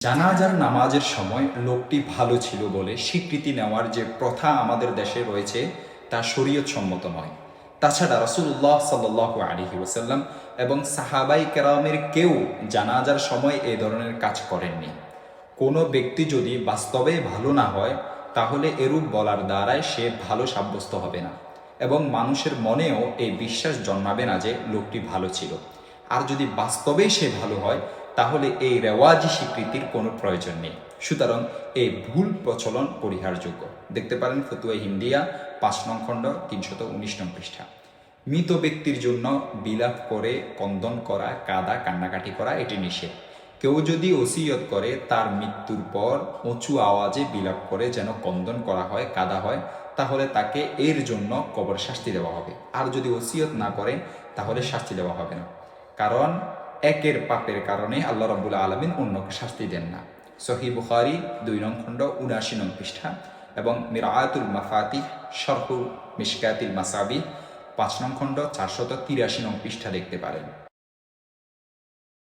জানাজার নামাজের সময় লোকটি ভালো ছিল বলে স্বীকৃতি নেওয়ার যে প্রথা আমাদের দেশে রয়েছে তা শরীয়ত সম্মত নয়। তাছাড়া রাসূলুল্লাহ সাল্লাল্লাহু আলাইহি ওয়াসাল্লাম এবং সাহাবাই কেরামের কেউ জানাজার সময় এই ধরনের কাজ করেননি। কোনো ব্যক্তি যদি বাস্তবে ভালো না হয় তাহলে এরূপ বলার দ্বারাই সে ভালো সাব্যস্ত হবে না এবং মানুষের মনেও এই বিশ্বাস জন্মাবে না যে লোকটি ভালো ছিল। আর যদি বাস্তবেই সে ভালো হয় তাহলে এই রেওয়াজি স্বীকৃতির কোনো প্রয়োজন নেই। সুতরাং এই ভুল প্রচলন পরিহারযোগ্য। দেখতে পারেন ফতুয়া হিন্দিয়া ৫ নং খণ্ড ৩১৯ নং পৃষ্ঠা। মৃত ব্যক্তির জন্য বিলাপ করে কন্দন করা, কাদা কান্নাকাটি করা এটি নিষেধ। কেউ যদি ওসিয়ত করে তার মৃত্যুর পর উঁচু আওয়াজে বিলাপ করে যেন কন্দন করা হয়, কাদা হয়, তাহলে তাকে এর জন্য কবর শাস্তি দেওয়া হবে। আর যদি ওসিয়ত না করে তাহলে শাস্তি দেওয়া হবে না, কারণ একের পাপের কারণে আল্লাহ রাব্বুল আলামিন অন্যকে শাস্তি দেন না। সহিহ বুখারী ২ নং খণ্ড ৭৯ নং পৃষ্ঠা এবং মিরআতুল মাফাতিহ শরহু মিশকাতিল মাসাবিহ ৫ নং খণ্ড ৪৮৩ নং পৃষ্ঠা দেখতে পারেন।